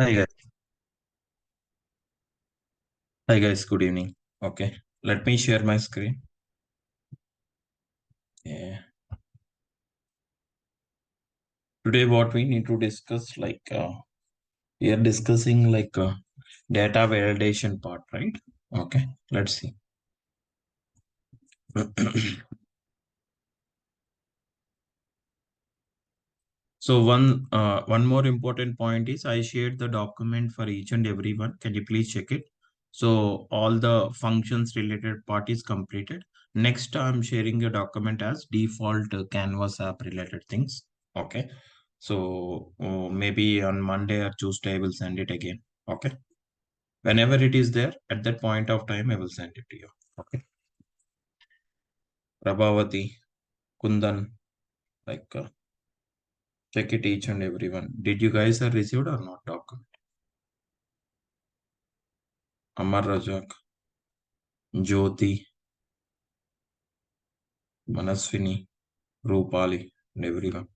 Hi guys. Hi guys. Good evening. Okay. Let me share my screen. Yeah. Today, what we need to discuss, we are discussing data validation part, right? Okay. Let's see. So one more important point is I shared the document for each and every one. Can you please check it? So all the functions related part is completed. Next, I'm sharing a document as default Canvas app related things. Okay. So maybe on Monday or Tuesday, I will send it again. Okay. Whenever it is there, at that point of time, I will send it to you. Okay. Prabhavati, Kundan, check it each and every one. Did you guys have received or not document? Amar Rajak, Jyoti, Manaswini, Rupali, and everyone.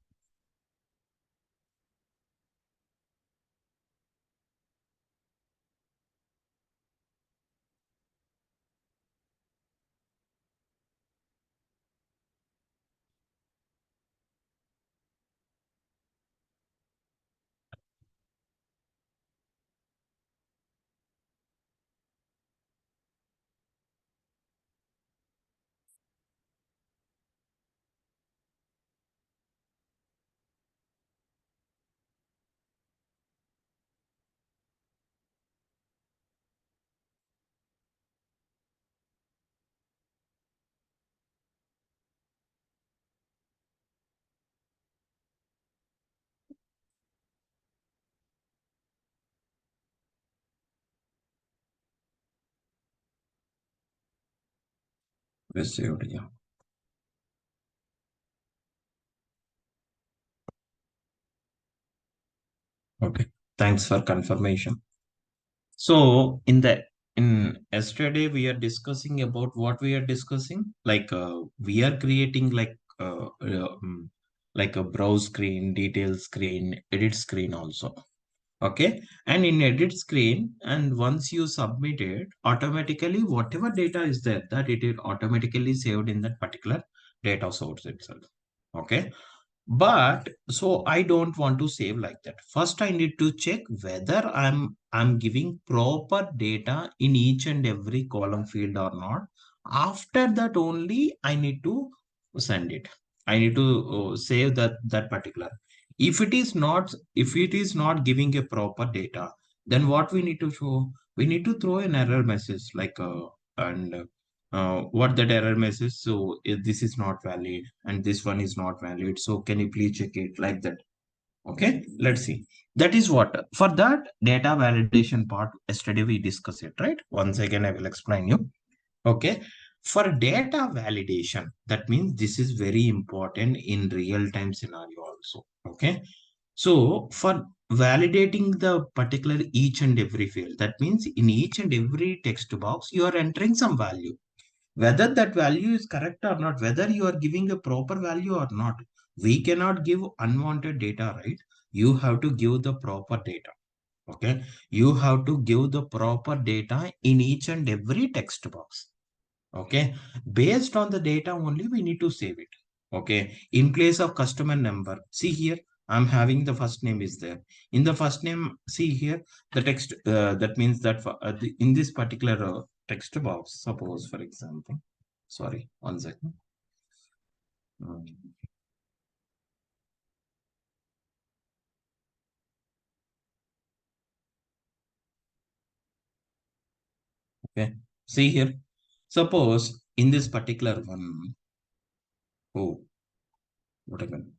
Received, yeah. Okay. Thanks for confirmation. So in yesterday we are discussing about what we are discussing. We are creating like a browse screen, detail screen, edit screen also. Okay. And in edit screen, and once you submit it, automatically whatever data is there, that it is automatically saved in that particular data source itself. Okay. But so I don't want to save like that. First, I need to check whether I'm giving proper data in each and every column field or not. After that only I need to send it. I need to save that particular. If it is not giving a proper data, then what we need to show? We need to throw an error message and what that error message. So if this is not valid and this one is not valid. So can you please check it like that? Okay, let's see. That is what for that data validation part. Yesterday we discussed it, right? Once again, I will explain you. Okay. For data validation, that means this is very important in real time scenario also. Okay. So for validating the particular each and every field, that means in each and every text box, you are entering some value. Whether that value is correct or not, whether you are giving a proper value or not, we cannot give unwanted data, right? You have to give the proper data. Okay. You have to give the proper data in each and every text box. Okay. Based on the data only, we need to save it. Okay. In place of customer number, see here, I'm having the first name is there. In the first name, see here, the text, that means that in this particular text box, suppose for example, sorry, one second. Um, okay. See here, suppose in this particular one, oh, what happened?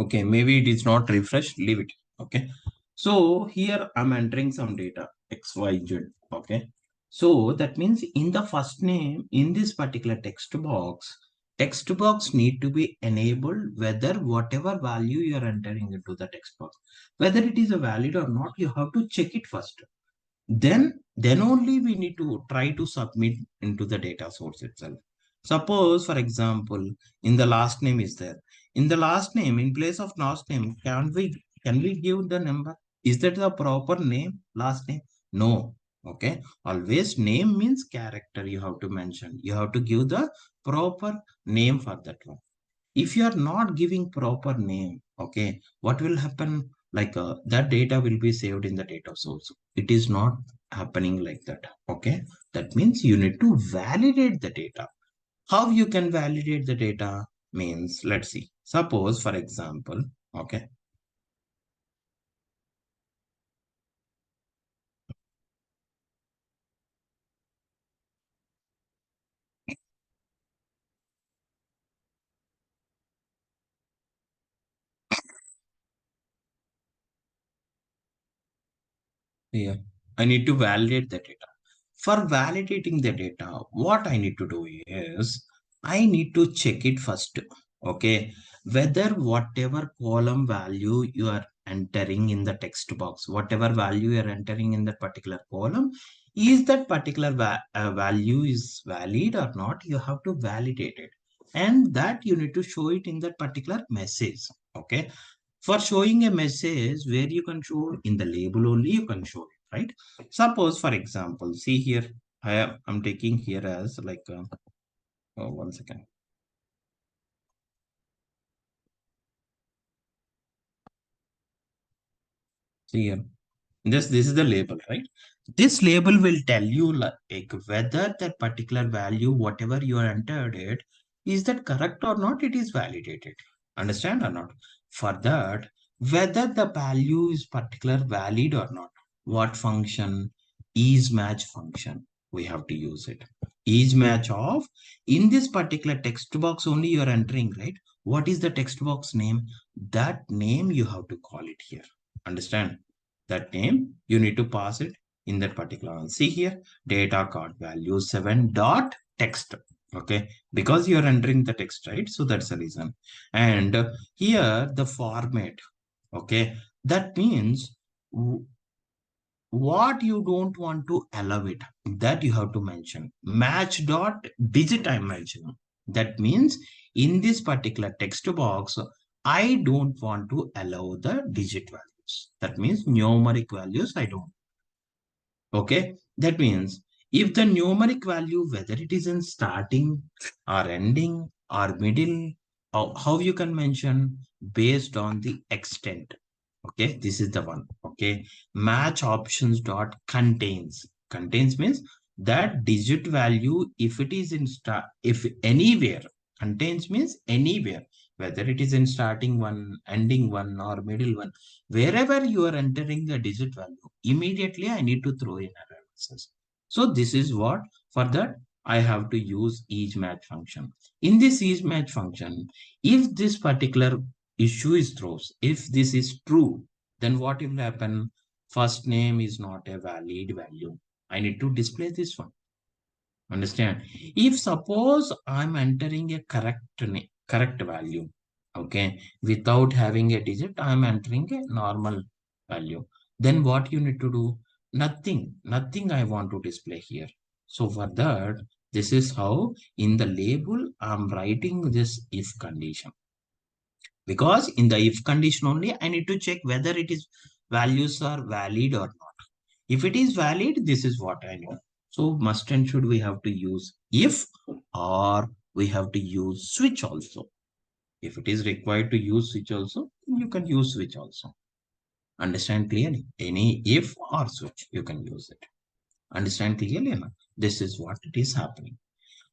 Okay, maybe it is not refreshed, leave it. Okay. So here I'm entering some data, XYZ. Okay. So that means in the first name, in this particular text box, Text box need to be enabled whether whatever value you are entering into the text box, whether it is a valid or not, you have to check it first. Then only we need to try to submit into the data source itself. Suppose, for example, in the last name is there. In the last name, in place of last name, can we give the number? Is that the proper name, last name? No. Okay. Always name means character you have to mention. You have to give the proper name for that one. If you are not giving proper name, okay, what will happen? Like that data will be saved in the data source. It is not happening like that. Okay. That means you need to validate the data. How you can validate the data means, let's see. Suppose, for example, okay. Yeah. I need to validate the data. For validating the data, what I need to do is I need to check it first. Okay. Whether whatever column value you are entering in the text box, whatever value you are entering in that particular column, is that particular value is valid or not, you have to validate it. And that you need to show it in that particular message. Okay. For showing a message where you can show in the label only, you can show it, right? Suppose, for example, see here, I'm taking here as like, oh, 1 second. See here, this is the label, right? This label will tell you like whether that particular value, whatever you are entered it, is that correct or not, it is validated. Understand or not? For that, whether the value is particular valid or not, what function, is match function, we have to use it. Is match of, in this particular text box only you are entering, right? What is the text box name? That name you have to call it here. Understand? That name you need to pass it in that particular one. See here, data card value 7 dot text. Okay, because you are entering the text, right? So that's the reason. And here the format. Okay, that means what you don't want to allow it, that you have to mention. Match dot digit I'm mentioning. That means in this particular text box, I don't want to allow the digit values. That means numeric values I don't. Okay, that means if the numeric value, whether it is in starting or ending or middle, how you can mention based on the extent. Okay, this is the one. Okay, match options dot contains means that digit value, if it is in start, if anywhere, contains means anywhere, whether it is in starting one, ending one, or middle one, wherever you are entering the digit value, immediately I need to throw in analysis. So this is what, for that I have to use each match function. In this each match function, if this particular issue is throws, if this is true, then what will happen? First name is not a valid value. I need to display this one. Understand? If suppose I'm entering a correct value, okay, without having a digit, I'm entering a normal value. Then what you need to do? Nothing I want to display here. So for that, this is how in the label I'm writing this if condition. Because in the if condition only, I need to check whether it is values are valid or not. If it is valid, this is what I know. So must and should we have to use if, or we have to use switch also. If it is required to use switch also, you can use switch also. Understand clearly? Any if or switch, you can use it. Understand clearly? No? This is what it is happening.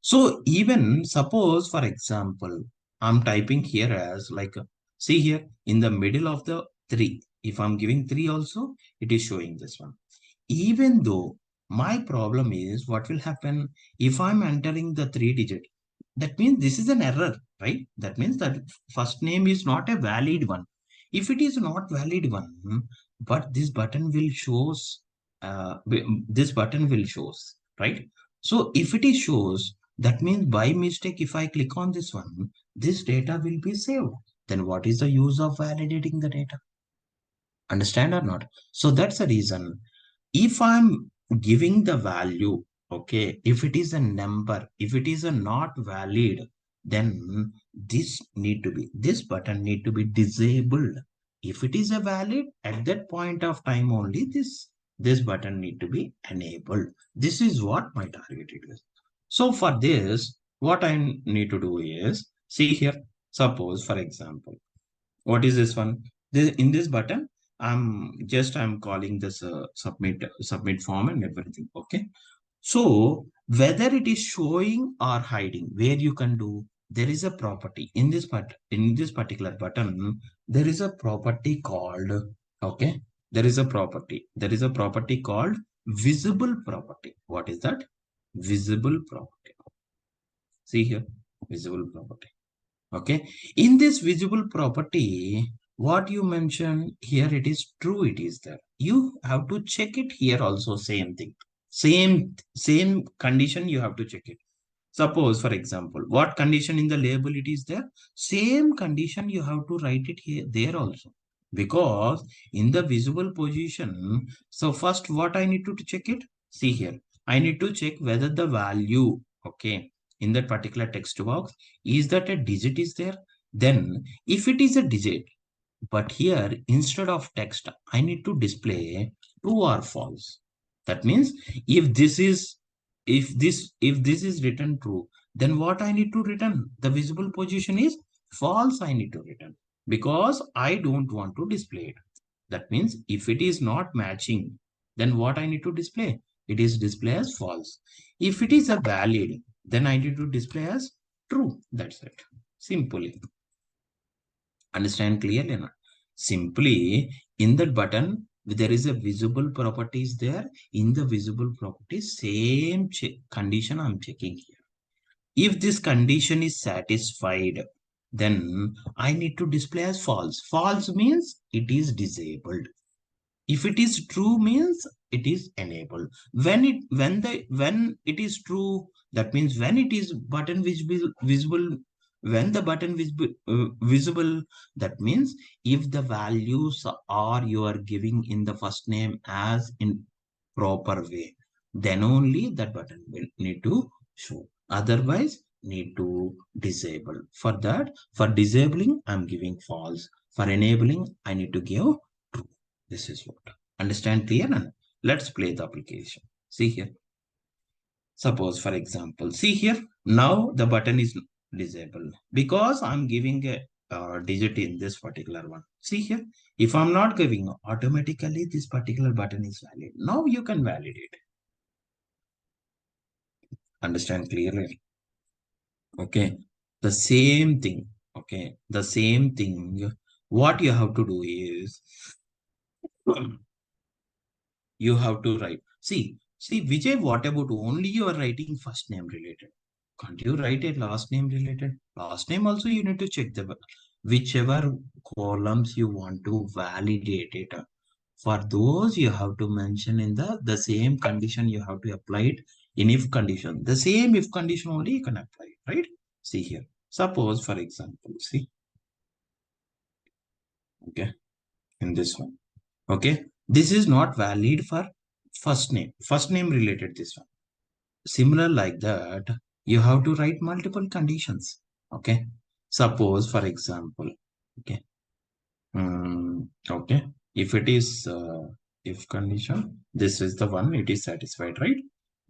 So even suppose, for example, I'm typing here as like, see here in the middle of the 3. If I'm giving 3 also, it is showing this one. Even though my problem is what will happen if I'm entering the 3 digit, that means this is an error, right? That means that first name is not a valid one. If it is not valid one, but this button will shows, this button will shows, right? So if it is shows, That means by mistake, if I click on this one, this data will be saved. Then what is the use of validating the data? Understand or not? So that's the reason. If I'm giving the value, okay, if it is a number, if it is a not valid, then this button need to be disabled. If it is a valid, at that point of time only this button need to be enabled. This is what my target is. So for this, what I need to do is, see here, suppose for example, what is this one? In this button, I'm calling this submit form and everything. Okay. So whether it is showing or hiding, where you can do, there is a property in this particular button. There is a property called, okay. There is a property called visible property. What is that? Visible property. See here, visible property. Okay. In this visible property, what you mentioned here, it is true, it is there. You have to check it here also, same thing. Same condition you have to check it. Suppose, for example, what condition in the label it is there? Same condition you have to write it here, there also. Because in the visible position, so first what I need to check it? See here, I need to check whether the value, okay, in that particular text box, is that a digit is there? Then if it is a digit, but here instead of text, I need to display true or false. That means if this is if this is written true, then what I need to return? The visible position is false. I need to return because I don't want to display it. That means if it is not matching, then what I need to display? It is display as false. If it is a valid, then I need to display as true. That's it. Simply. Understand clearly not? Simply in that button, there is a visible properties there. In the visible properties, same condition I'm checking here. If this condition is satisfied, then I need to display as false. False means it is disabled. If it is true means it is enabled. When it is true, that means when it is button visible, when the button visible, that means if the values are you are giving in the first name as in proper way, then only that button will need to show. Otherwise, need to disable. For that, for disabling, I'm giving false. For enabling, I need to give true. This is what. Understand clear? And let's play the application. See here. Suppose, for example, see here. Now the button is disabled because I'm giving a digit in this particular one. See here. If I'm not giving, automatically this particular button is valid. Now you can validate. Understand clearly? Okay. The same thing. Okay. The same thing. What you have to do is you have to write. See, Vijay, what about only you are writing first name related? Can't you write a last name related? Last name also you need to check the whichever columns you want to validate it. For those you have to mention in the same condition you have to apply it in if condition. The same if condition only you can apply it, right? See here. Suppose for example, see, okay, in this one. Okay, this is not valid for first name related this one. Similar like that, you have to write multiple conditions. Okay, suppose for example, okay, okay, if it is if condition, this is the one, it is satisfied, right?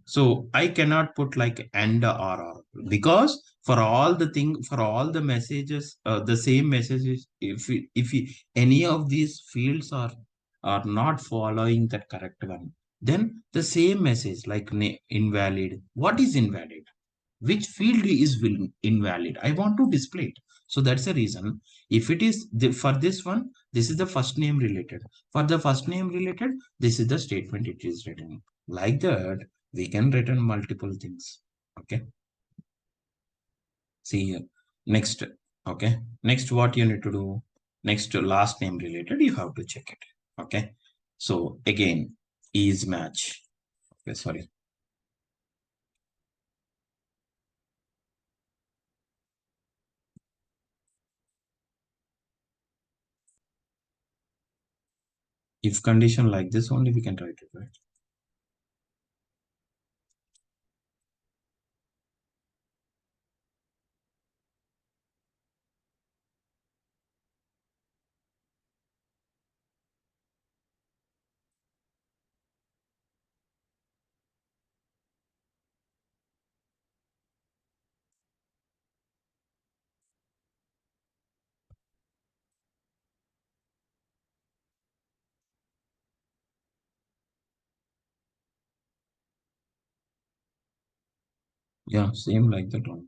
So I cannot put like and or because for all the thing, for all the messages, the same messages, any of these fields are not following that correct one, then the same message like invalid. What is invalid? Which field is invalid? I want to display it. So that's the reason. If it is for this one, this is the first name related. For the first name related, this is the statement it is written. Like that, we can return multiple things. Okay. See here. Next. Okay. Next, what you need to do? Next, last name related, you have to check it. Okay. So again, is match. Okay, sorry. If condition like this only we can write it, right? Yeah, same like that one.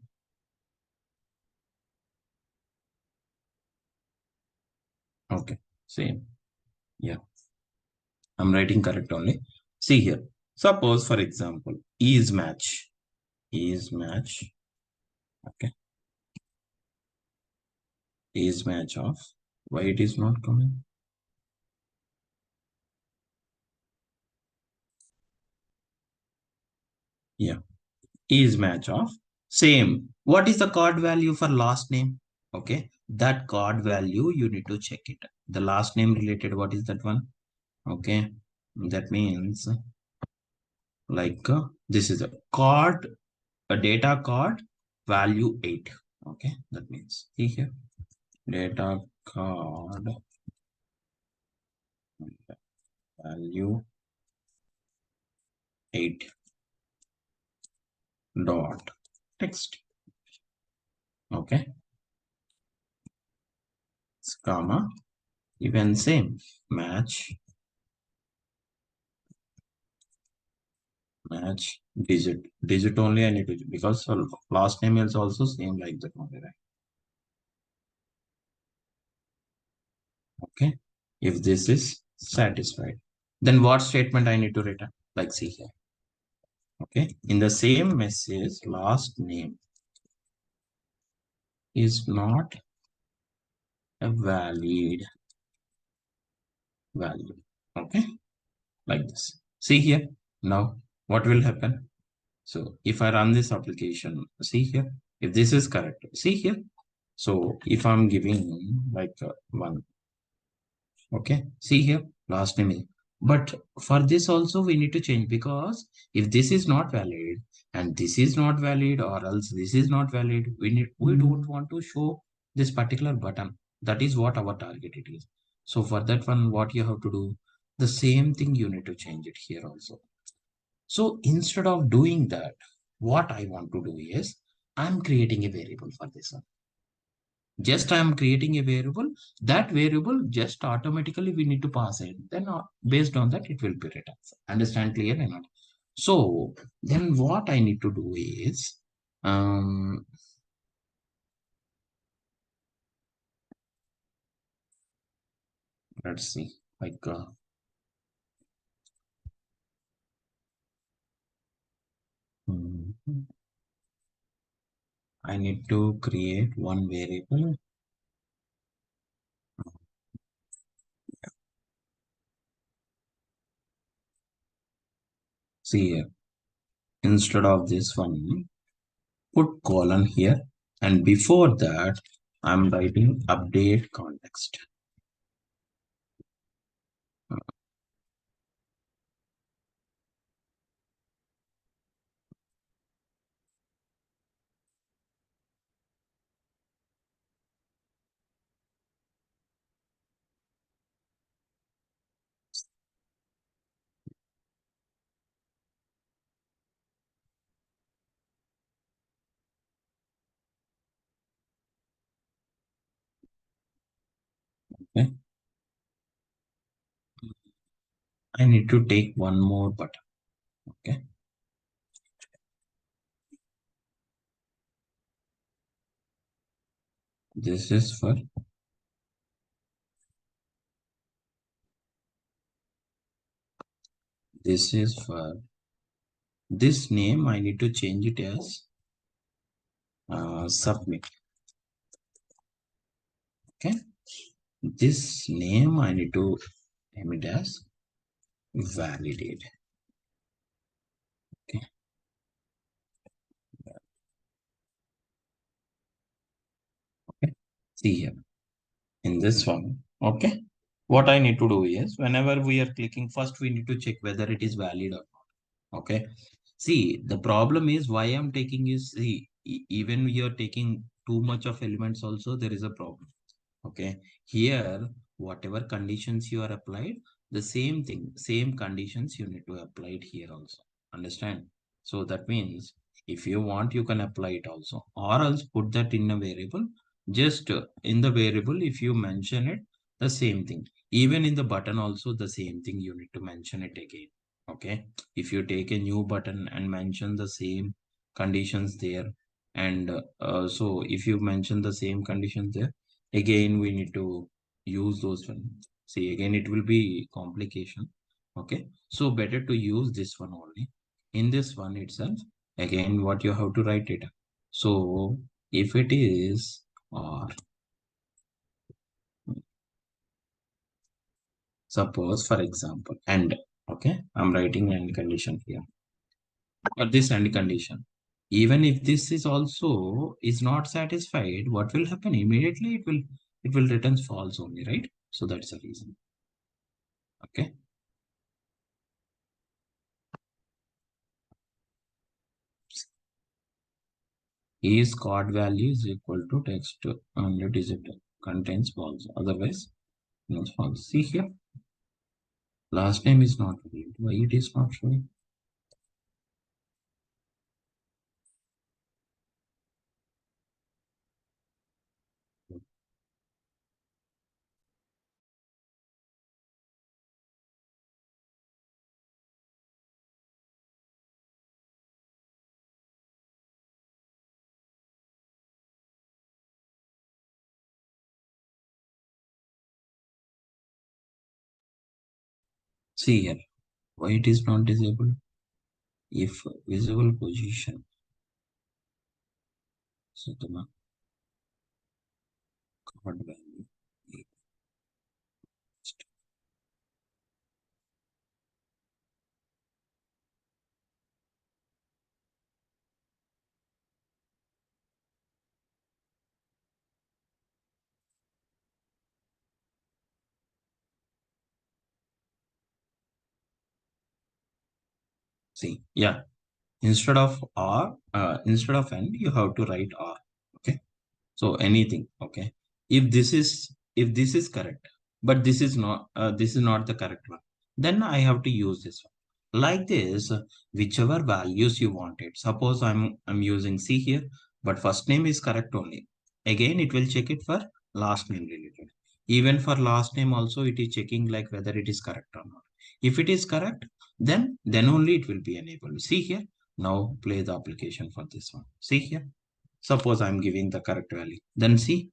Okay, same. Yeah, I'm writing correct only. See here. Suppose, for example, is match. Is match. Okay. Is match of. Why it is not coming? Yeah. Is match of. Same. What is the card value for last name? Okay. That card value, you need to check it. The last name related, what is that one? Okay. That means like this is a card, a data card value 8. Okay. That means see here. Data card value 8 dot text. Okay. Comma. Even same. Match digit. Digit only I need to, because last name is also same like that only, right? Okay. If this is satisfied, then what statement I need to return? Like see here. Okay. In the same message, last name is not a valid value. Okay. Like this. See here. Now, what will happen? So if I run this application, see here, if this is correct, see here. So if I'm giving like one, okay, see here, last name is, but for this also we need to change, because if this is not valid and this is not valid, or else this is not valid, we don't want to show this particular button. That is what our target it is. So for that one, what you have to do, the same thing you need to change it here also. So instead of doing that, what I want to do is I'm creating a variable for this one. Just I'm creating a variable. That variable just automatically we need to pass it. Then based on that, it will be written. Understand clear or not? So then what I need to do is, um, let's see, like hmm, I need to create one variable. See here, instead of this one, put colon here, and before that I'm writing update context. Okay, I need to take one more button. Okay, this is for this is for this name. I need to change it as submit. Okay, this name I need to name it as validate. Okay, okay. See here in this one. Okay, What I need to do is whenever we are clicking, first we need to check whether it is valid or not. Okay. See, the problem is why I'm taking is, see, even you're taking too much of elements also, there is a problem. Okay. Here, whatever conditions you are applied, the same thing, same conditions you need to apply it here also. Understand? So that means if you want, you can apply it also, or else put that in a variable. Just in the variable, if you mention it, the same thing. Even in the button also, the same thing you need to mention it again. Okay. If you take a new button and mention the same conditions there, and so if you mention the same conditions there, again we need to use those one. See, again it will be complication. Okay, so better to use this one only. In this one itself, again what you have to write it. So if it is, or suppose for example, and, okay, I'm writing and condition here, or this and condition. Even if this is also is not satisfied, what will happen immediately? It will return false only, right? So that's the reason. Okay. Is card value is equal to text and it is it contains false. Otherwise, not false. See here, last name is not read. Why it is not showing? See here, why it is not disabled? If visible position, so the card value. See, yeah, instead of R, instead of N, you have to write R. Okay. So anything, okay. If this is correct, but this is not the correct one, then I have to use this one. Like this, whichever values you wanted. Suppose I'm using C here, but first name is correct only. Again, it will check it for last name related. Even for last name also, it is checking like whether it is correct or not. If it is correct, then only it will be enabled. See here. Now play the application for this one. See here. Suppose I'm giving the correct value. Then see,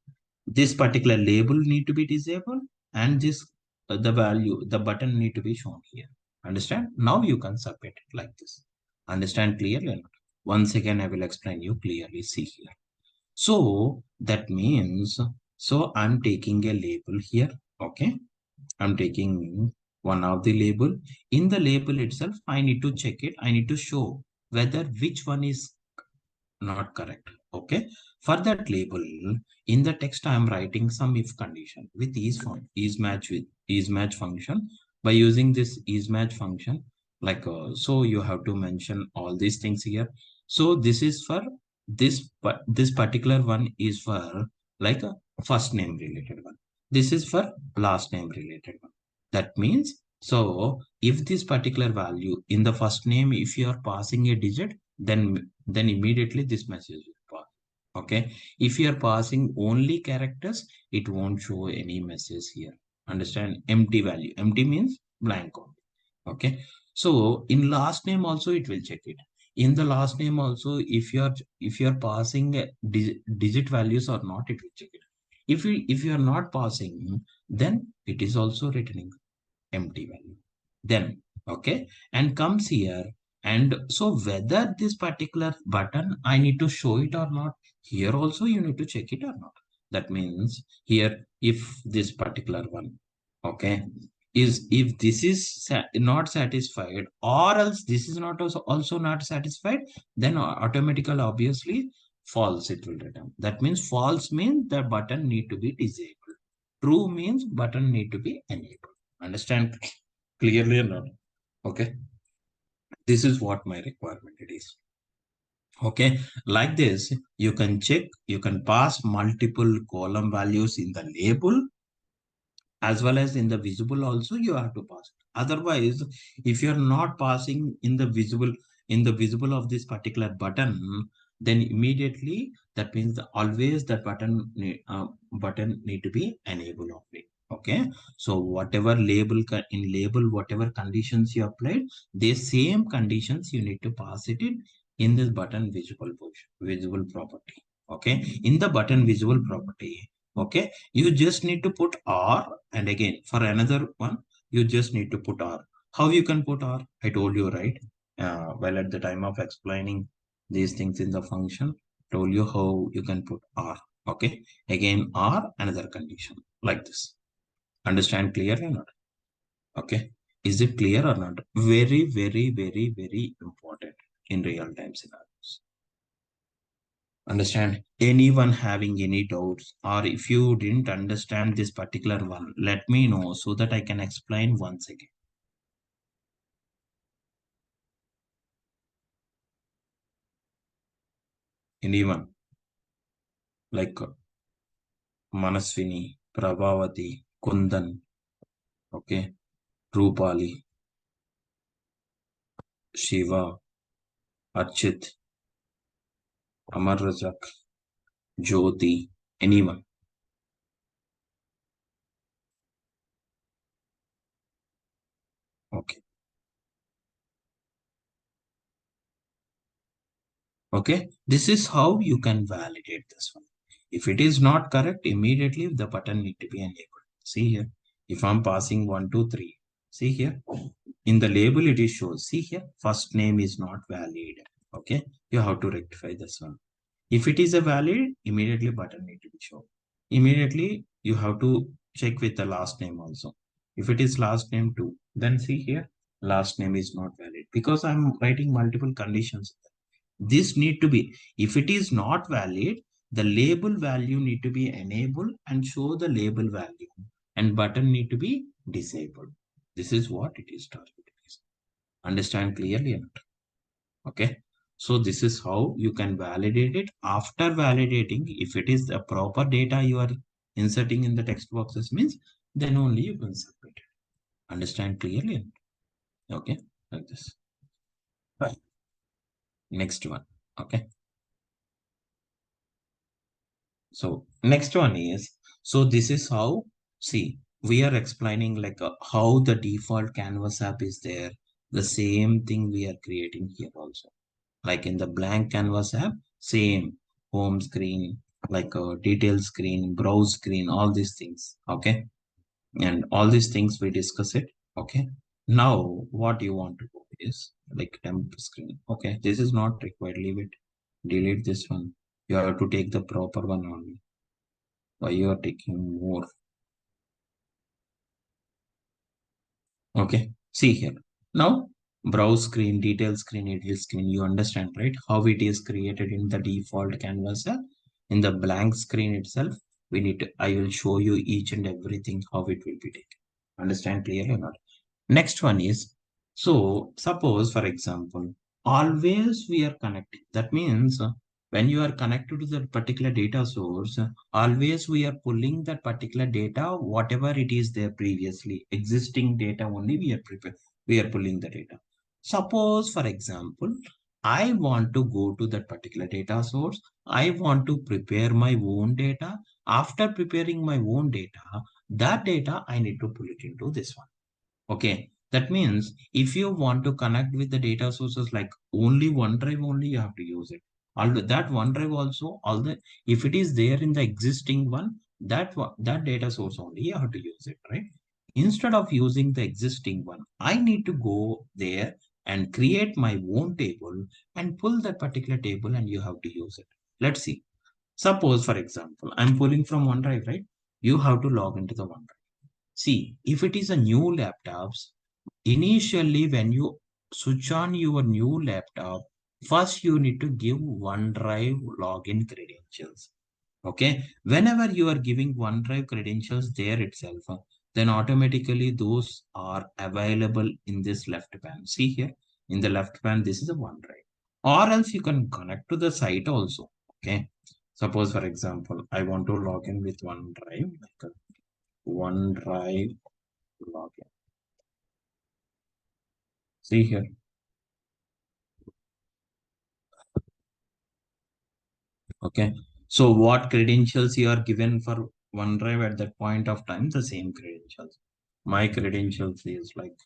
this particular label need to be disabled and this the value, the button need to be shown here. Understand? Now you can submit it like this. Understand clearly or not? Once again, I will explain you clearly. See here. So that means, so I'm taking a label here. Okay. I'm taking one of the label. In the label itself, I need to check it. I need to show whether which one is not correct. Okay. For that label, in the text, I am writing some if condition with is match with is match function. By using this is match function, like so you have to mention all these things here. So this is for this, but this particular one is for like a first name related one. This is for last name related one. That means, so if this particular value in the first name, if you are passing a digit, then immediately this message will pass. Okay. If you are passing only characters, it won't show any message here. Understand? Empty value. Empty means blank. Okay. So in last name also it will check it. In the last name also, if you are passing digit values or not, it will check it. If you are not passing, then it is also returning empty value. Then, okay, and comes here. And so whether this particular button, I need to show it or not, here also you need to check it or not. That means here, if this particular one, okay, is if this is not satisfied, or else this is not also not satisfied, then automatically, obviously, false it will return. That means false means the button need to be disabled True means button need to be enabled. Understand clearly or not? Okay. This is what my requirement it is. Okay. Like this, you can check, you can pass multiple column values in the label as well as in the visible also you have to pass it. Otherwise, if you're not passing in the visible of this particular button, then immediately that means always that button need to be enabled of it. Okay, so whatever in label, whatever conditions you applied, the same conditions you need to pass it in this button visible property. Okay, in the button visible property. Okay, you just need to put R, and again for another one, you just need to put R. How you can put R? I told you, right? Well, at the time of explaining these things in the function, told you how you can put R. Okay, again R, another condition like this. Understand clearly or not? Okay, is it clear or not? Very, very, very, very important in real time scenarios. Understand? Anyone having any doubts, or if you didn't understand this particular one, let me know so that I can explain once again. Anyone like Manaswini, Prabhavati, Kundan, okay, Rupali, Shiva, Archit, Amar Rajak, Jyoti, anyone. Okay. Okay, this is how you can validate this one. If it is not correct, immediately the button need to be enabled. See here, if I'm passing 1, 2, 3, see here, in the label it is shows, see here, first name is not valid. Okay, you have to rectify this one. If it is a valid, immediately button need to be shown. Immediately you have to check with the last name also. If it is last name too, then see here, last name is not valid because I'm writing multiple conditions. This need to be, if it is not valid, the label value need to be enabled and show the label value, and button need to be disabled. This is what it is targeted. Understand clearly or not? Okay. So this is how you can validate it. After validating, if it is the proper data you are inserting in the text boxes means, then only you can submit it. Understand clearly? Okay. Like this. Right. Next one. Okay. So next one is, so this is how, see, we are explaining like how the default Canvas app is there. The same thing we are creating here also. Like in the blank Canvas app, same home screen, like a detail screen, browse screen, all these things. Okay. And all these things we discuss it. Okay. Now what you want to do is like temp screen. Okay. This is not required. Leave it. Delete this one. You have to take the proper one only. Why you are taking more? Okay, see here. Now, browse screen, detail screen, edit screen, you understand, right? How it is created in the default canvas. In the blank screen itself, we need to, I will show you each and everything, how it will be taken. Understand clearly or not? Next one is, so suppose, for example, always we are connecting. That means when you are connected to that particular data source, always we are pulling that particular data, whatever it is there previously, existing data only we are pulling the data. Suppose, for example, I want to go to that particular data source. I want to prepare my own data. After preparing my own data, that data I need to pull it into this one. Okay, that means if you want to connect with the data sources like only OneDrive only, you have to use it. Although that OneDrive also, all the if it is there in the existing one, that data source only you have to use it, right? Instead of using the existing one, I need to go there and create my own table and pull that particular table and you have to use it. Let's see. Suppose, for example, I'm pulling from OneDrive, right? You have to log into the OneDrive. See, if it is a new laptops, initially when you switch on your new laptop, first you need to give OneDrive login credentials. Okay. Whenever you are giving OneDrive credentials there itself, then automatically those are available in this left pane. See here in the left pane, this is a OneDrive. Or else you can connect to the site also. Okay. Suppose, for example, I want to log in with OneDrive, like a OneDrive login. See here. Okay. So what credentials you are given for OneDrive at that point of time, the same credentials. My credentials is like,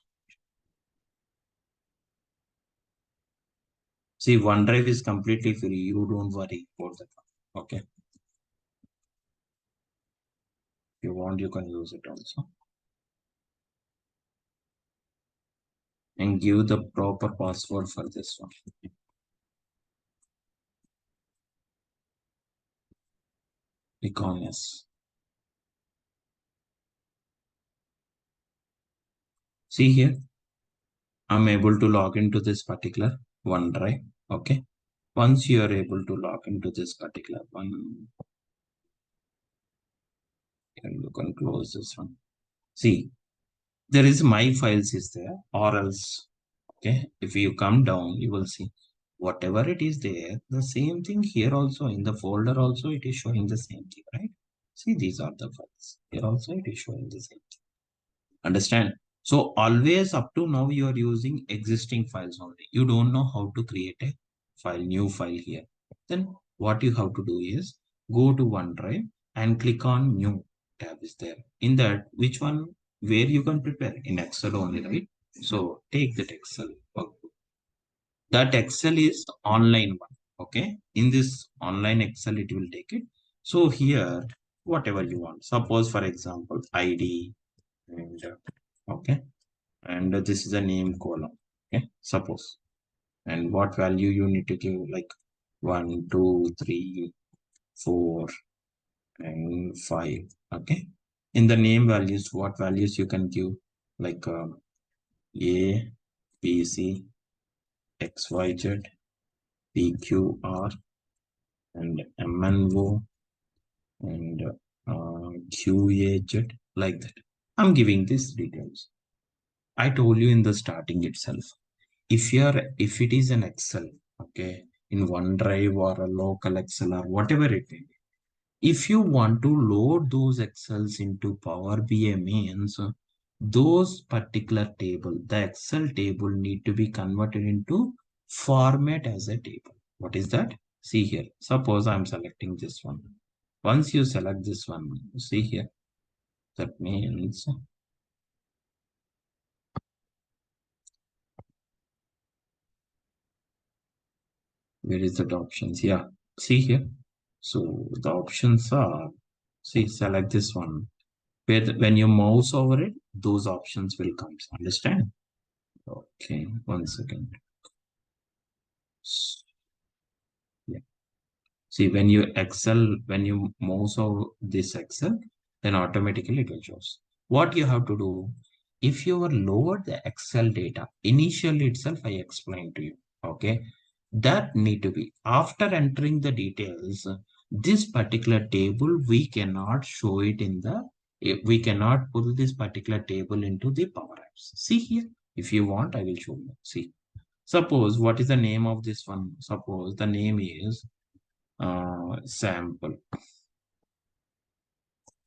see, OneDrive is completely free. You don't worry about that. Okay. If you want, you can use it also. And give the proper password for this one. Click on yes. See here, I'm able to log into this particular OneDrive. Okay. Once you are able to log into this particular one, and you can close this one. See, there is my files is there, or else, okay, if you come down, you will see whatever it is there, the same thing here also in the folder also it is showing the same thing, right? See, these are the files. Here also it is showing the same thing. Understand? So always up to now you are using existing files only. You don't know how to create a file, new file here. Then what you have to do is go to OneDrive and click on new tab is there. In that, which one where you can prepare in Excel only, right? So take that Excel. That Excel is online one. Okay. In this online Excel, it will take it. So here, whatever you want. Suppose, for example, ID and okay, and this is a name column. Okay, suppose, and what value you need to give, like 1 2 3 4 and 5. Okay, in the name values, what values you can give, like A, B, C, X, Y, Z, P, Q, R, and M, N, O, and Q, A, Z, like that. I'm giving these details. I told you in the starting itself. If it is an Excel, okay, in OneDrive or a local Excel or whatever it may be, if you want to load those Excels into Power BI means those particular table, the Excel table need to be converted into format as a table. What is that? See here. Suppose I'm selecting this one. Once you select this one, see here. That means where is the options? Yeah, see here. So the options are, see, select this one. When you mouse over it, those options will come. Understand? Okay, 1 second. Yeah. See, when you mouse over this Excel, then automatically it will show. What you have to do, if you are lower the Excel data, initially itself I explained to you. Okay, that need to be after entering the details. This particular table we cannot show it in the. We cannot pull this particular table into the Power Apps. See here, if you want, I will show you. See, suppose what is the name of this one? Suppose the name is sample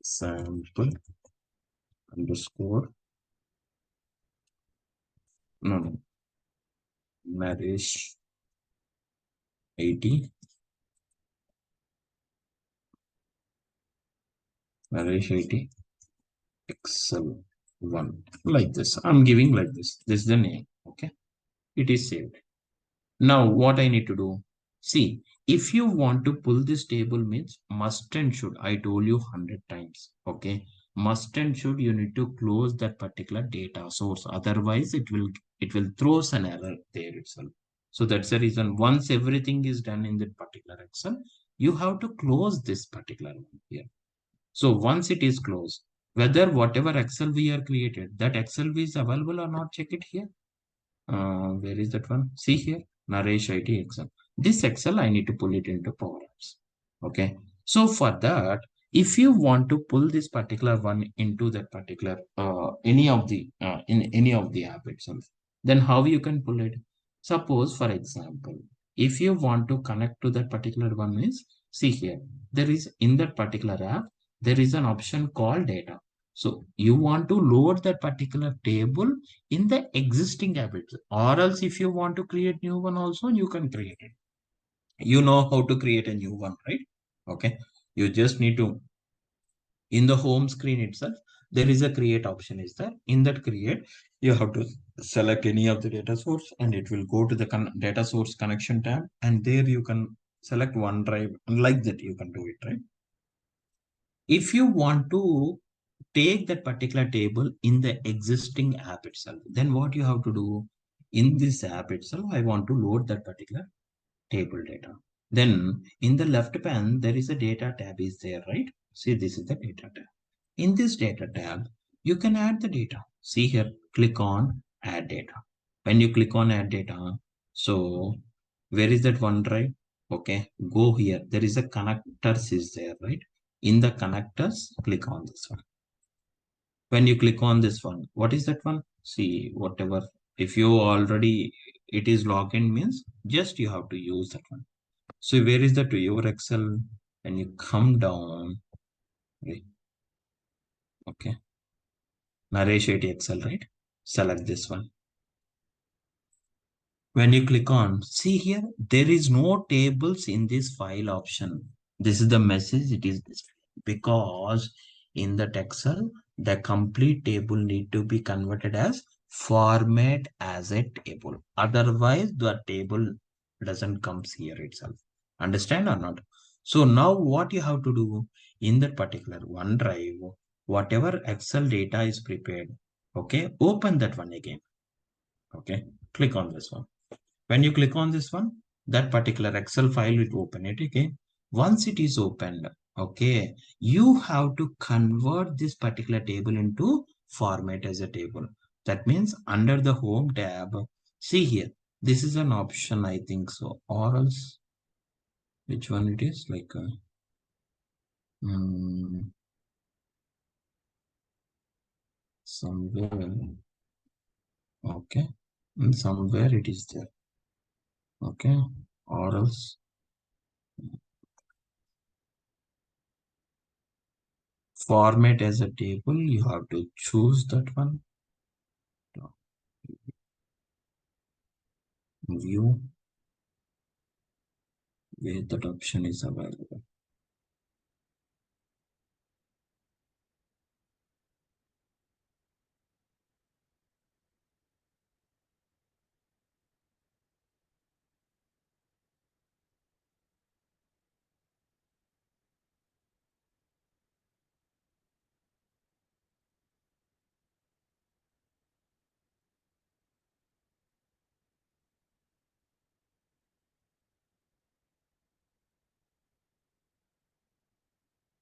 sample underscore no Naresh 80 Naresh 80 Excel 1, like this. I'm giving like this. This is the name. Okay, it is saved. Now what I need to do, see, if you want to pull this table means must and should, I told you 100 times. Okay, must and should, you need to close that particular data source, otherwise it will throws an error there itself. So that's the reason, once everything is done in that particular Excel, you have to close this particular one here. So once it is closed, whether whatever Excel we are created, that Excel is available or not, check it here. Where is that one? See here, Naresh IT Excel. This Excel, I need to pull it into Power Apps. Okay. So for that, if you want to pull this particular one into that particular any of the in any of the app itself, then how you can pull it? Suppose, for example, if you want to connect to that particular one is, see here, there is in that particular app, there is an option called data. So you want to load that particular table in the existing app itself. Or else if you want to create new one also, you can create it. You know how to create a new one, right? Okay, you just need to, in the home screen itself, there is a create option is there. In that create, you have to select any of the data source and it will go to the data source connection tab, and there you can select OneDrive, and like that you can do it, right? If you want to take that particular table in the existing app itself, then what you have to do, in this app itself, I want to load that particular table data. Then in the left pane, there is a data tab is there, right? See, this is the data tab. In this data tab, you can add the data. See here, click on add data. When you click on add data, so where is that OneDrive? Okay, go here. There is a connectors is there, right? In the connectors, click on this one. When you click on this one, what is that one? See, whatever, if you already, it is login means just you have to use that one. So where is that to your Excel? When you come down, right? Okay, Naresh Excel, right? Select this one. When you click on, see here, there is no tables in this file option. This is the message it is this, because in the Excel, the complete table need to be converted as format as a table. Otherwise, the table doesn't comes here itself. Understand or not? So now what you have to do in that particular OneDrive, whatever Excel data is prepared, okay, open that one again. Okay, click on this one. When you click on this one, that particular Excel file will open it again. Once it is opened, okay, you have to convert this particular table into format as a table. That means under the home tab, see here, this is an option, I think so, or else, which one it is? Like, mm, somewhere, okay, and somewhere it is there, okay, or else. Format as a table, you have to choose that one. View, where that option is available.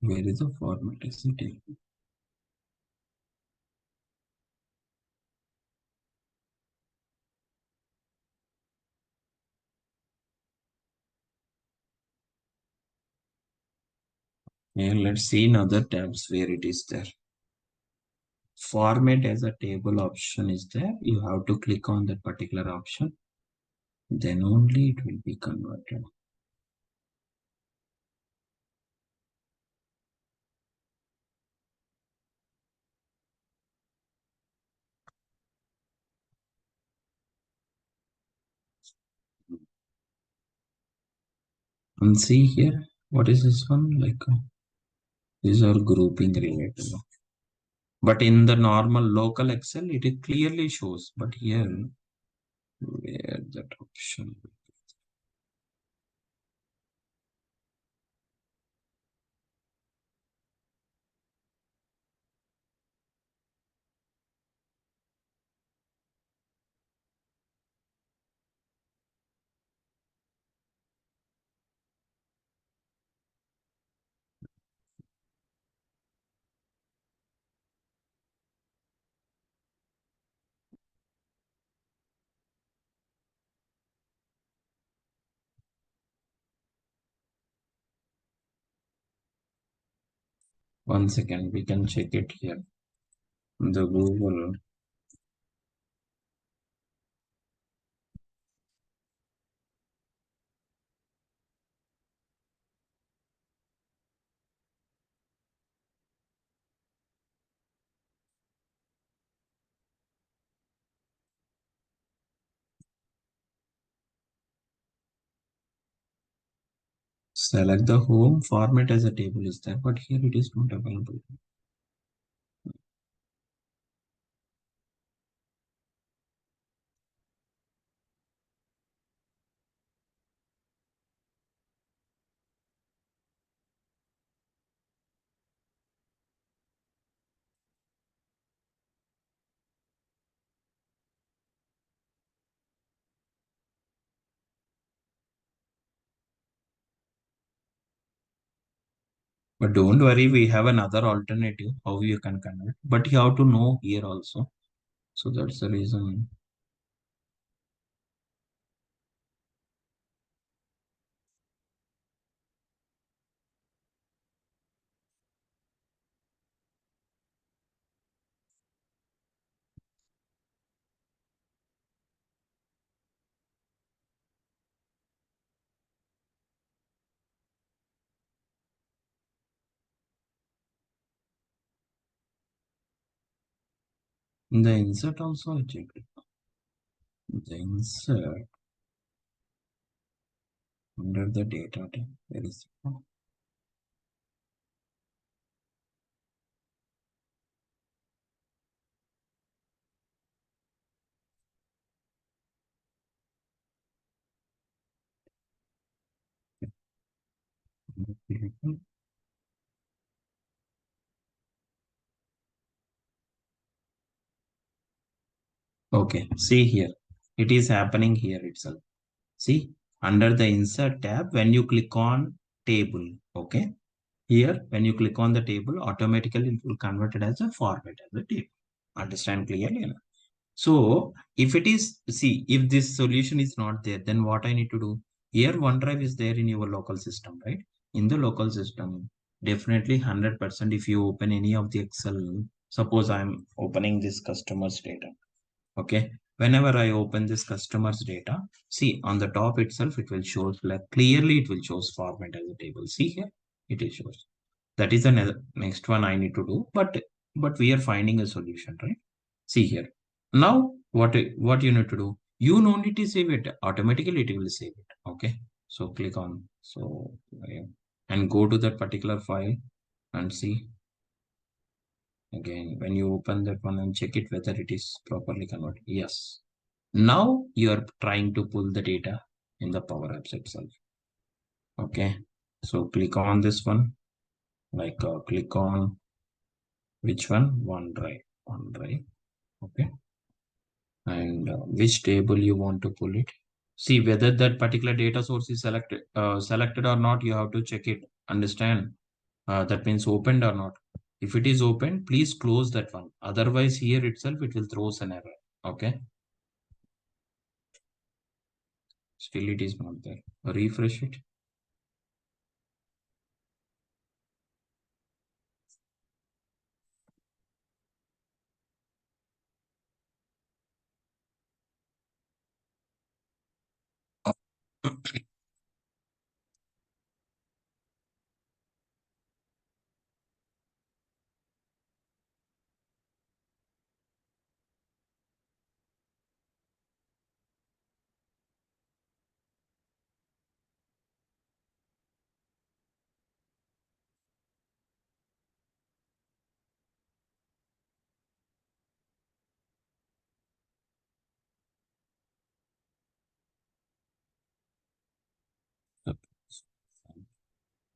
Where is the format as a table? Here, let's see in other tabs where it is there. Format as a table option is there. You have to click on that particular option. Then only it will be converted. And see here, what is this one? Like, these are grouping related. But in the normal local Excel, it clearly shows. But here, where that option? One second, we can check it here. The Google. Select the home format as a table is there, but here it is not available. But don't worry, we have another alternative how you can convert. But you have to know here also. So that's the reason. In the insert also I checked it. The insert under the data tab. Where is it? Okay, see here. It is happening here itself. See, under the insert tab, when you click on table, okay, here when you click on the table, automatically it will convert it as a format as a table. Understand clearly? No? So if it is, see, if this solution is not there, then what I need to do? Here OneDrive is there in your local system, right? In the local system, definitely 100% if you open any of the Excel, suppose I'm opening this customer's data. Okay. Whenever I open this customer's data, see on the top itself, it will show like clearly it will shows format as a table. See here, it is shows. That is the next one I need to do, but we are finding a solution, right? See here. Now what you need to do? You no need to save it. Automatically it will save it. Okay. So click on and go to that particular file and see again when you open that one and check it whether it is properly converted. Yes. Now you are trying to pull the data in the Power Apps itself. Okay. So click on this one, like click on which one? OneDrive. OneDrive. Okay. And which table you want to pull it. See whether that particular data source is selected or not. You have to check it. Understand? That means opened or not. If it is open, please close that one. Otherwise, here itself it will throw an error. Okay. Still it is not there. Refresh it.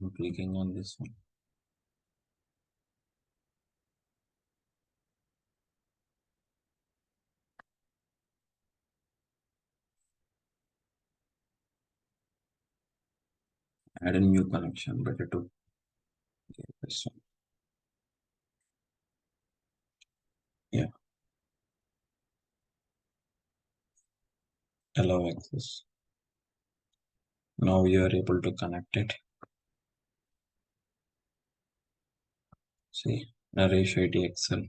I'm clicking on this one. Add a new connection. Better to get this one. Yeah. Allow access. Now you are able to connect it. See, a ratio it Excel.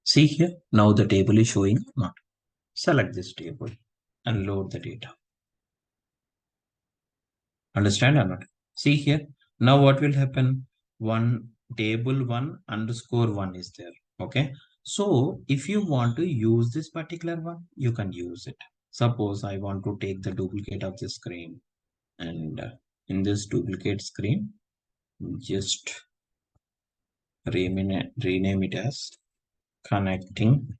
See here, now the table is showing or not. Select this table and load the data. Understand or not? See here, now what will happen? One table one underscore one is there. Okay. So if you want to use this particular one, you can use it. Suppose I want to take the duplicate of the screen, and in this duplicate screen, just rename it as connecting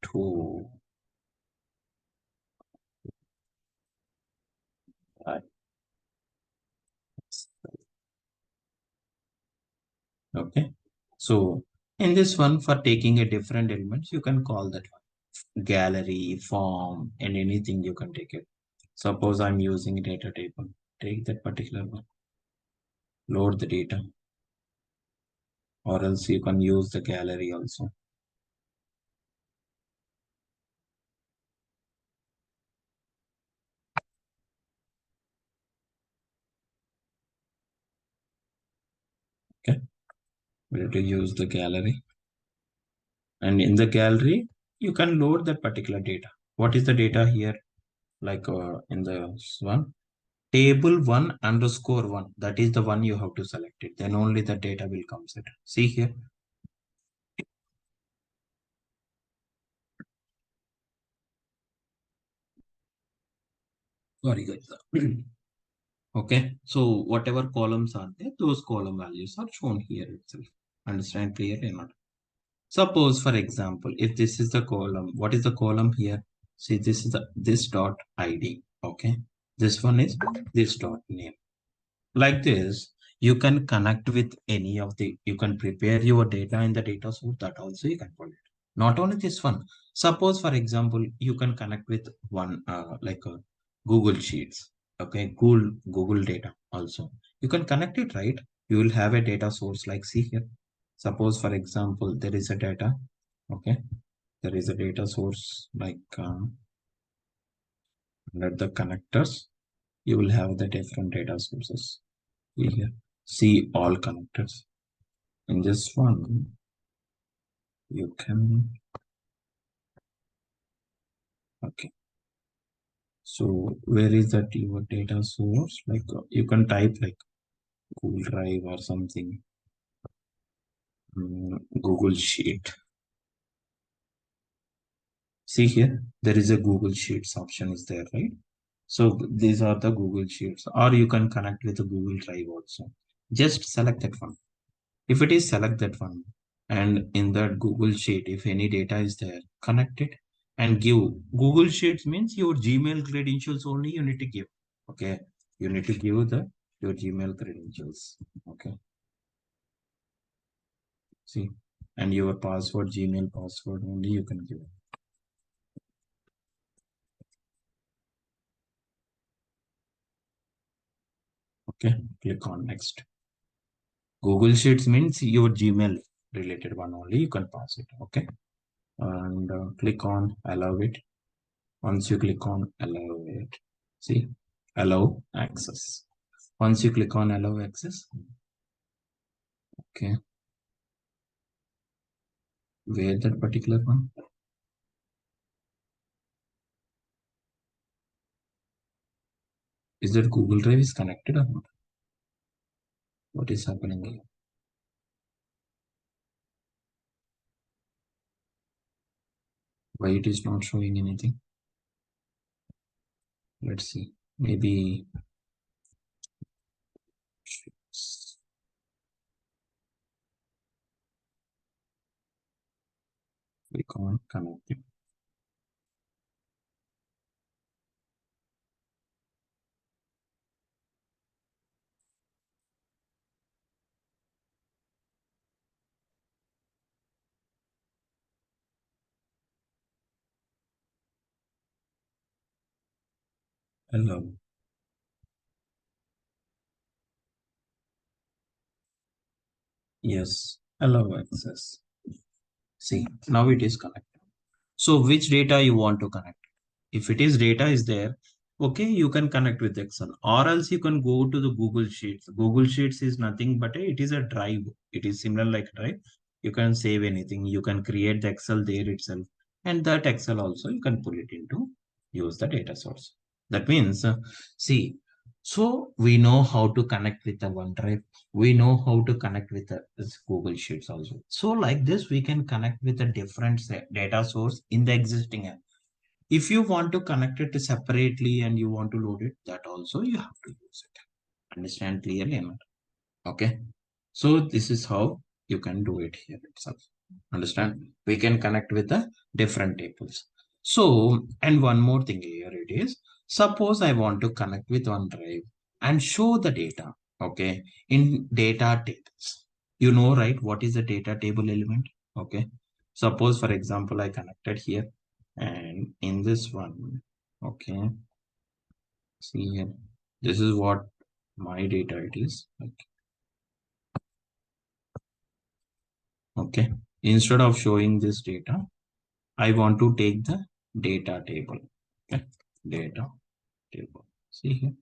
to uh, okay. So in this one, for taking a different elements, you can call that one gallery, form, and anything you can take it. Suppose I'm using data table. Take that particular one, load the data, or else you can use the gallery also. Okay, we have to use the gallery, and in the gallery, you can load that particular data. What is the data here? Like in the one table one underscore one. That is the one you have to select it. Then only the data will come set. See here. Sorry guys. Okay, so whatever columns are there, those column values are shown here itself. Understand clearly or not? Suppose, for example, if this is the column, what is the column here? See, this is the this dot ID. Okay, this one is this dot name. Like this, you can connect with any of the. You can prepare your data in the data source. That also you can put it. Not only this one. Suppose, for example, you can connect with one like a Google Sheets. Okay, Google data also. You can connect it, right? You will have a data source like see here. Suppose, for example, there is a data. Okay, there is a data source like under the connectors. You will have the different data sources here. See all connectors. In this one, you can okay. So where is that your data source? Like you can type like Google Drive or something, Google Sheet. See here, there is a Google Sheets option is there, right? So these are the Google Sheets, or you can connect with a Google Drive also. Just select that one. If it is select that one, and in that Google Sheet, if any data is there, connect it and give. Google Sheets means your Gmail credentials only you need to give. Okay, you need to give the your Gmail credentials. Okay, see, and your password, Gmail password only you can give. Okay, click on next. Google Sheets means your Gmail related one only you can pass it. Okay, and click on allow it. Once you click on allow it, see, allow access. Once you click on allow access, okay, where that particular one? Is that Google Drive is connected or not? What is happening here? Why it is not showing anything? Let's see. Maybe click on connected. Allow. Yes, allow access. See, now it is connected. So which data you want to connect? If it is data is there, Okay, you can connect with Excel, or else you can go to the Google Sheets. Google Sheets is nothing but it is a drive. It is similar like drive. You can save anything. You can create the Excel there itself, and that Excel also you can pull it into use the data source. That means, see, so we know how to connect with the OneDrive. We know how to connect with the this Google Sheets also. So like this, we can connect with a different data source in the existing app. If you want to connect it separately and you want to load it, that also you have to use it. Understand clearly or not? Okay. So this is how you can do it here itself. Understand? We can connect with the different tables. So, and one more thing here it is, suppose I want to connect with OneDrive and show the data, okay, in data tables. You know, right? What is the data table element? Okay. Suppose, for example, I connected here and in this one, okay, see here, this is what my data it is. Okay. Instead of showing this data, I want to take the data table. Okay. Data table. See here.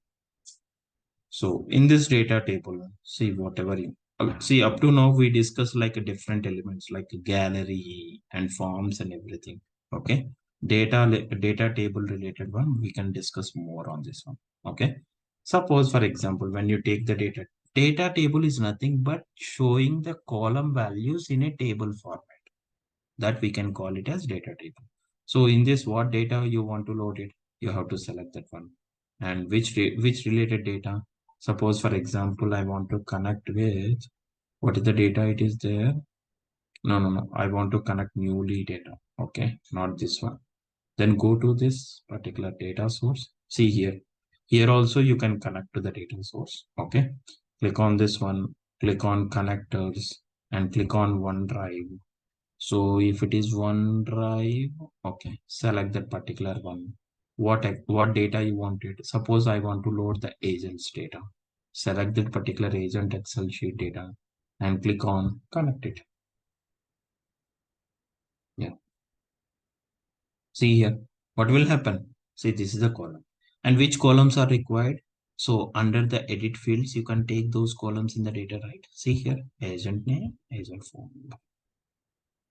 So in this data table, see whatever you see up to now we discussed like a different elements like a gallery and forms and everything. Okay. Data table related one, we can discuss more on this one. Okay. Suppose for example, when you take the data table is nothing but showing the column values in a table format, that we can call it as data table. So in this, what data you want to load it, you have to select that one. And which related data. Suppose for example, I want to connect with, what is the data it is there? No. I want to connect newly data. Okay, not this one. Then go to this particular data source. See here. Here also you can connect to the data source. Okay. Click on this one, click on connectors and click on OneDrive. So if it is OneDrive, okay, select that particular one. What data you wanted? Suppose I want to load the agent's data. Select that particular agent Excel sheet data and click on connect it. Yeah. See here, what will happen? See, this is the column. And which columns are required? So under the edit fields, you can take those columns in the data, right? See here, agent name, agent phone number.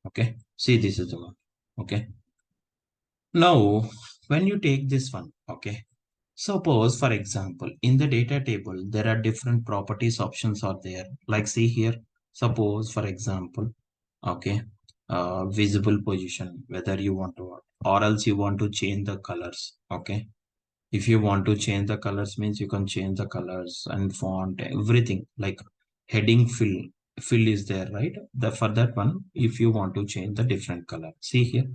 Okay. See, this is the one. Okay. Now, when you take this one, okay, suppose for example, in the data table, there are different properties options are there. Like see here, suppose for example, okay, visible position, whether you want to, or else you want to change the colors. Okay. If you want to change the colors means you can change the colors and font, everything like heading fill is there, right? For that one, if you want to change the different color, see here,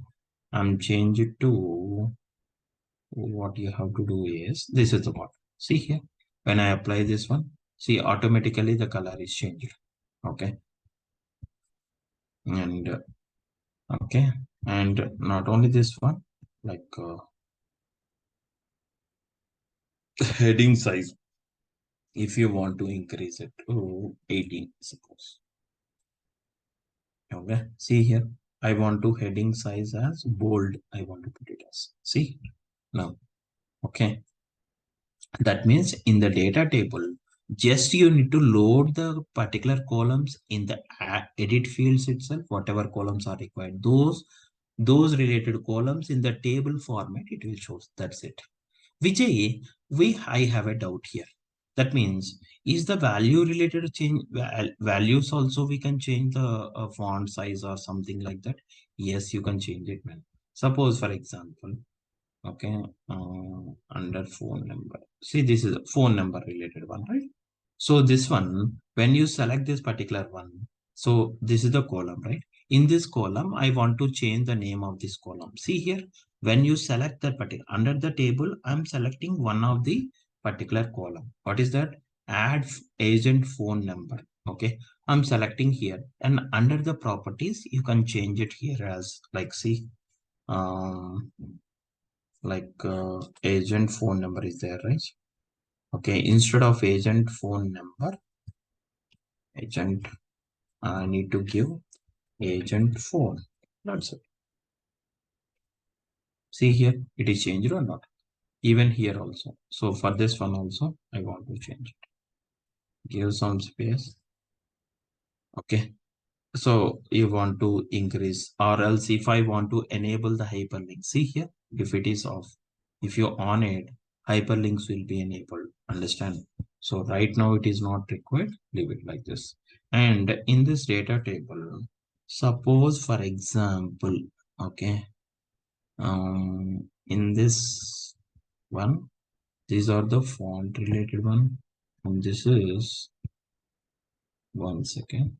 I'm change it to, what you have to do is, this is the one. See here, when I apply this one, see automatically the color is changed. Okay. And okay. And not only this one, like heading size, if you want to increase it to 18, suppose. Okay. See here, I want to heading size as bold. I want to put it as, see now. Okay. That means in the data table, just you need to load the particular columns in the edit fields itself, whatever columns are required. Those related columns in the table format, it will show. That's it. Vijay, I have a doubt here. That means, is the value related to change values also we can change the font size or something like that? Yes, you can change it, man. Suppose, for example, okay, under phone number, see this is a phone number related one, right? So this one, when you select this particular one, so this is the column, right? In this column I want to change the name of this column. See here, when you select that particular under the table, I'm selecting one of the particular column. What is that? Add agent phone number. Okay, I'm selecting here, and under the properties you can change it here as like, see, um agent phone number is there, right? Okay, instead of agent phone number, agent, I need to give agent phone. That's it. See here, it is changed or not? Even here also. So for this one also, I want to change it. Give some space. Okay. So you want to increase, or else if I want to enable the hyperlink, see here, if it is off, if you on it, hyperlinks will be enabled. Understand? So right now it is not required. Leave it like this. And in this data table, suppose for example, okay, in this one, these are the font related one, and this is 1 second.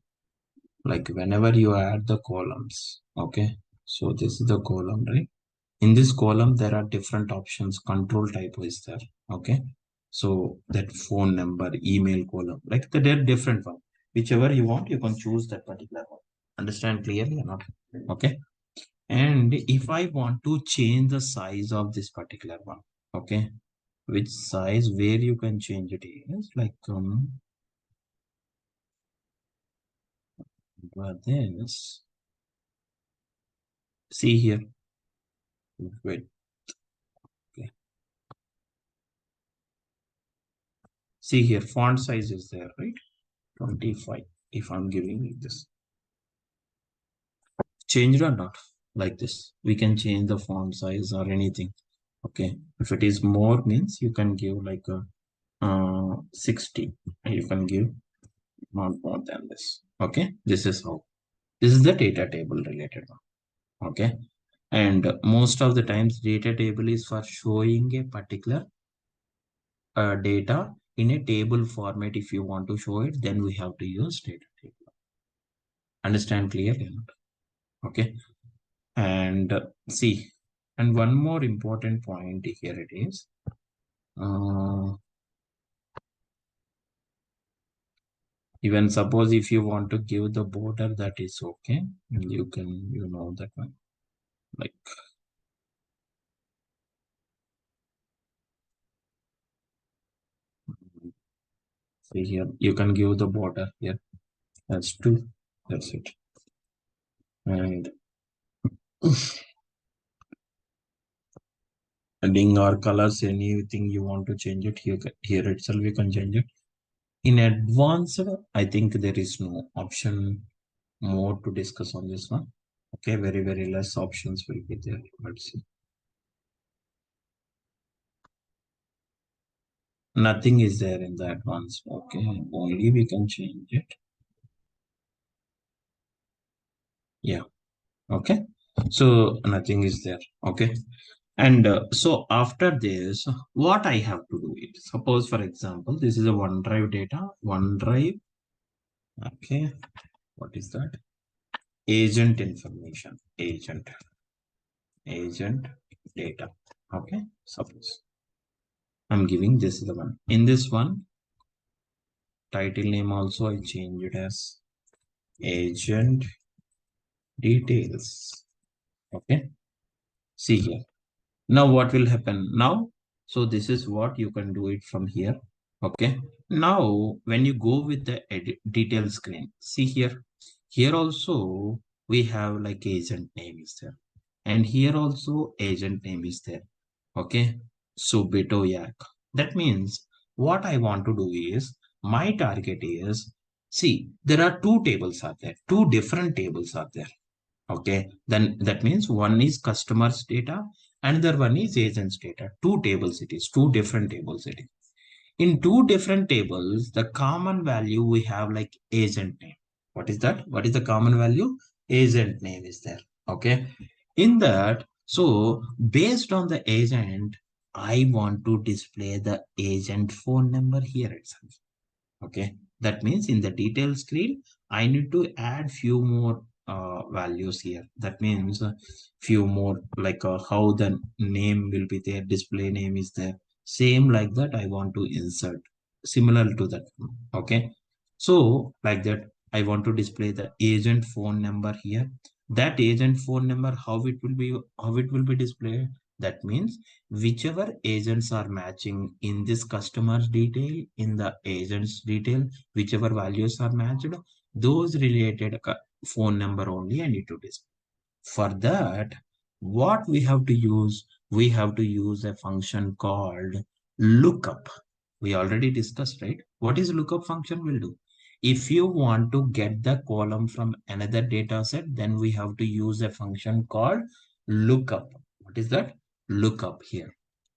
Like whenever you add the columns, okay, so this is the column, right? In this column there are different options. Control type is there, okay, so that phone number, email column, like there are different one. Whichever you want, you can choose that particular one. Understand clearly or not? Okay. And if I want to change the size of this particular one, okay, which size, where you can change it is like this, see here, wait, okay. See here, font size is there, right? 25. If I'm giving this, change it or not, like this, we can change the font size or anything. Okay. If it is more means you can give like a 60. You can give not more than this. Okay. This is how. This is the data table related one. Okay. And most of the times data table is for showing a particular data in a table format. If you want to show it, then we have to use data table. Understand clearly? Okay. And see, and one more important point here it is, even suppose if you want to give the border, that is okay. You can, you know, that one, like see here, you can give the border here. That's two. That's it. And adding or colors, anything you want to change it here, here itself you can change it. In advanced, I think there is no option more to discuss on this one. Okay, very less options will be there. Let's see. Nothing is there in the advanced. Okay, only we can change it. Yeah. Okay. So nothing is there. Okay. And so after this, what I have to do it. Suppose, for example, this is a OneDrive data. OneDrive. Okay. What is that? Agent information. Agent data. Okay. Suppose I'm giving this is the one. In this one, title name also I change it as agent details. Okay. See here. Now what will happen now? So this is what you can do it from here. Okay. Now when you go with the edit detail screen, see here. Here also we have like agent name is there. And here also agent name is there. Okay. So Betoyak. That means what I want to do is my target is, see, there are two tables are there. Two different tables are there. Okay, then that means one is customers data, another one is agents data. Two tables it is, two different tables it is. In two different tables, the common value we have like agent name. What is that? What is the common value? Agent name is there. Okay. In that, so based on the agent, I want to display the agent phone number here itself. Okay, that means in the detail screen I need to add few more values here. That means few more like how the name will be there, display name is there, same like that I want to insert similar to that. Okay, so like that I want to display the agent phone number here. That agent phone number, how it will be displayed. That means whichever agents are matching in this customer's detail, in the agent's detail, whichever values are matched, those related phone number only I need to display. For that, what we have to use, we have to use a function called lookup. We already discussed, right? What is lookup function will do? If you want to get the column from another data set, then we have to use a function called lookup. What is that? Lookup here.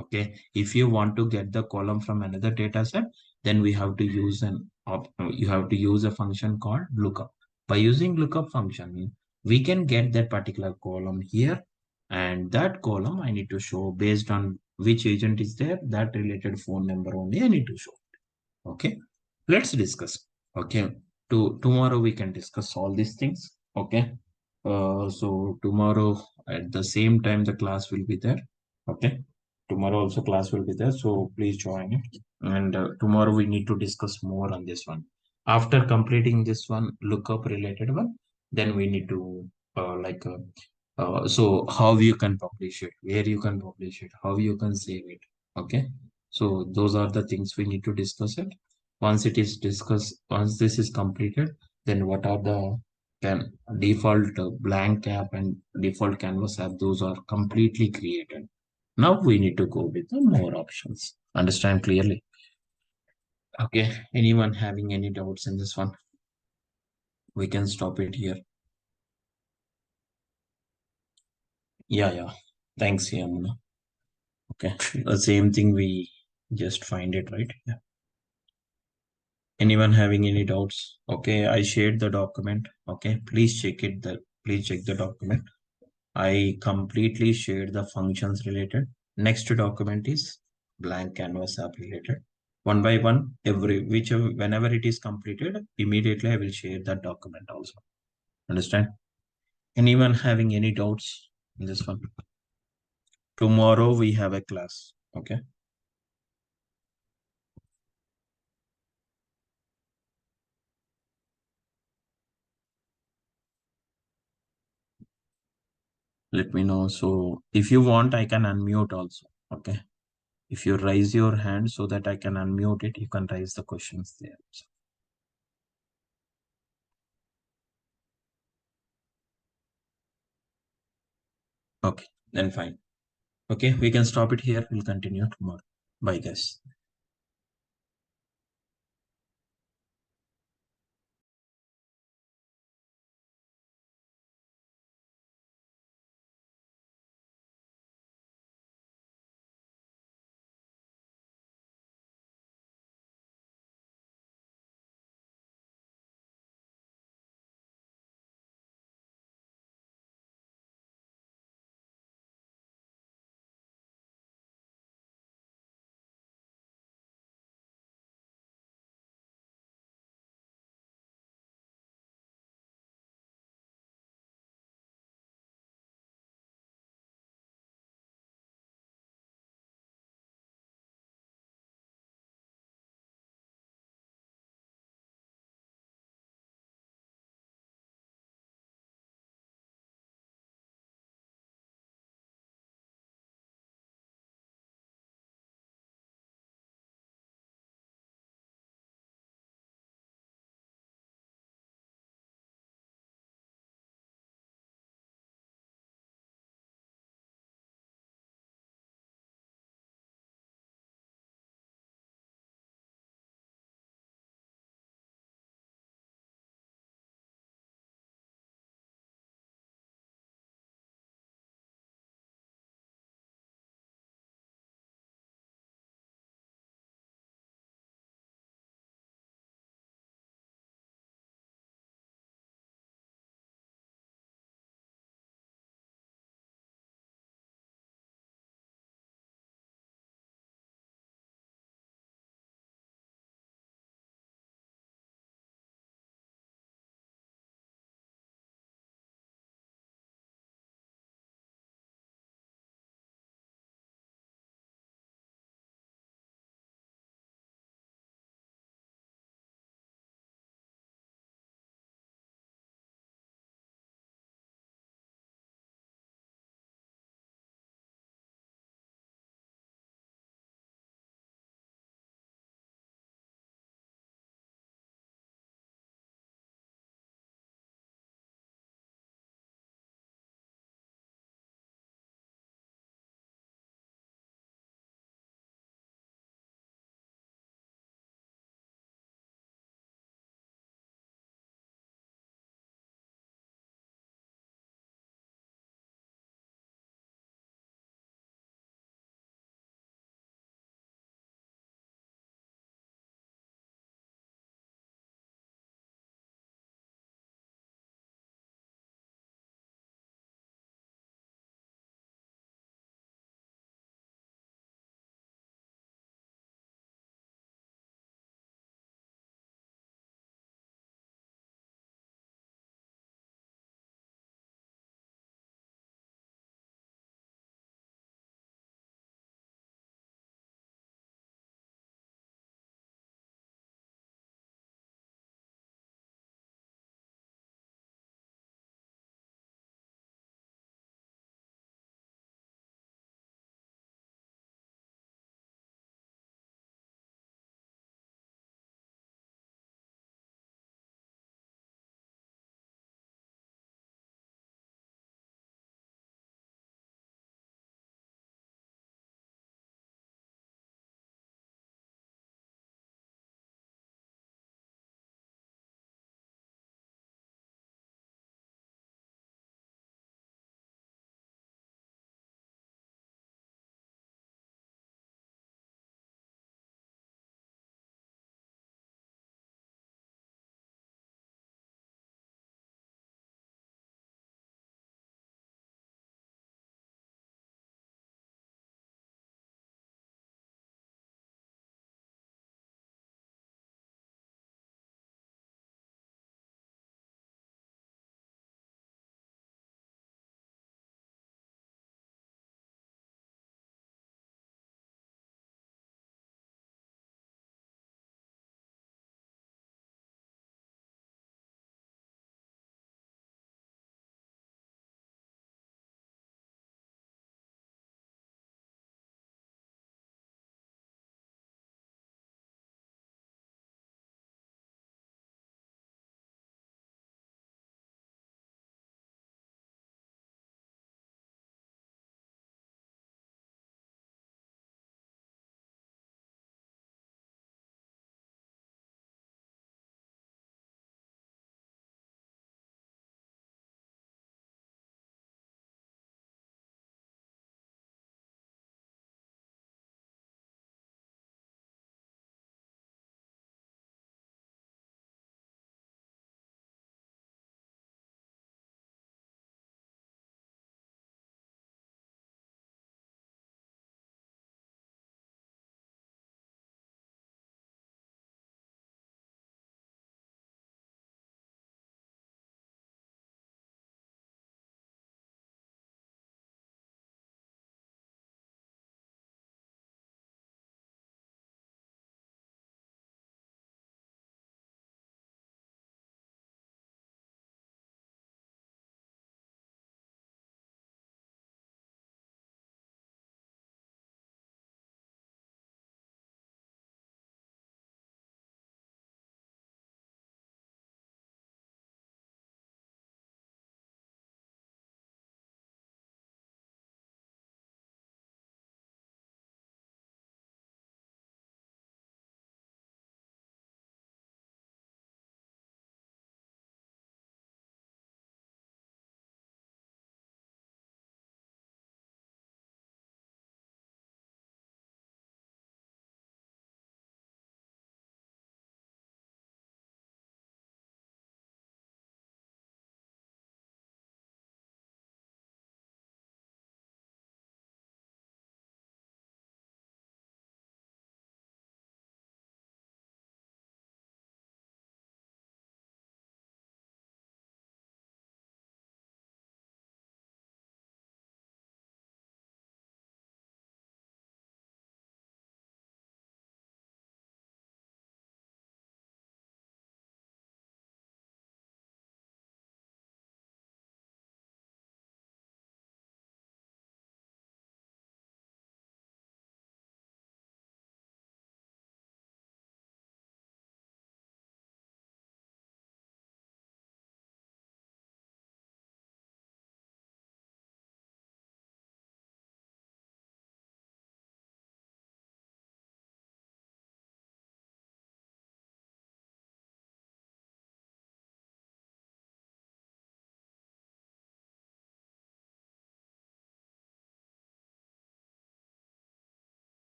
Okay. If you want to get the column from another data set, then we have to use you have to use a function called lookup. By using lookup function, we can get that particular column here, and that column I need to show based on which agent is there, that related phone number only I need to show. Okay, let's discuss. Okay, tomorrow we can discuss all these things. Okay, so tomorrow at the same time the class will be there. Okay, tomorrow also class will be there, so please join it. And tomorrow we need to discuss more on this one. After completing this one lookup related one, then we need to so how you can publish it, where you can publish it, how you can save it. Okay, so those are the things we need to discuss it. Once it is discussed, once this is completed, then what are the can default blank app and default canvas app, those are completely created. Now we need to go with the more options. Understand clearly? Okay. Anyone having any doubts in this one? We can stop it here. Yeah. Thanks, Yamuna. Okay. The same thing we just find it, right? Yeah. Anyone having any doubts? Okay, I shared the document. Okay, please check it. Please check the document. I completely shared the functions related. Next document is blank canvas app related. One by one, whenever it is completed, immediately I will share that document also. Understand? Anyone having any doubts in this one? Tomorrow we have a class. Okay. Let me know. So if you want, I can unmute also. Okay. If you raise your hand so that I can unmute it, you can raise the questions there. Okay, then fine. Okay, we can stop it here. We'll continue tomorrow. Bye, guys.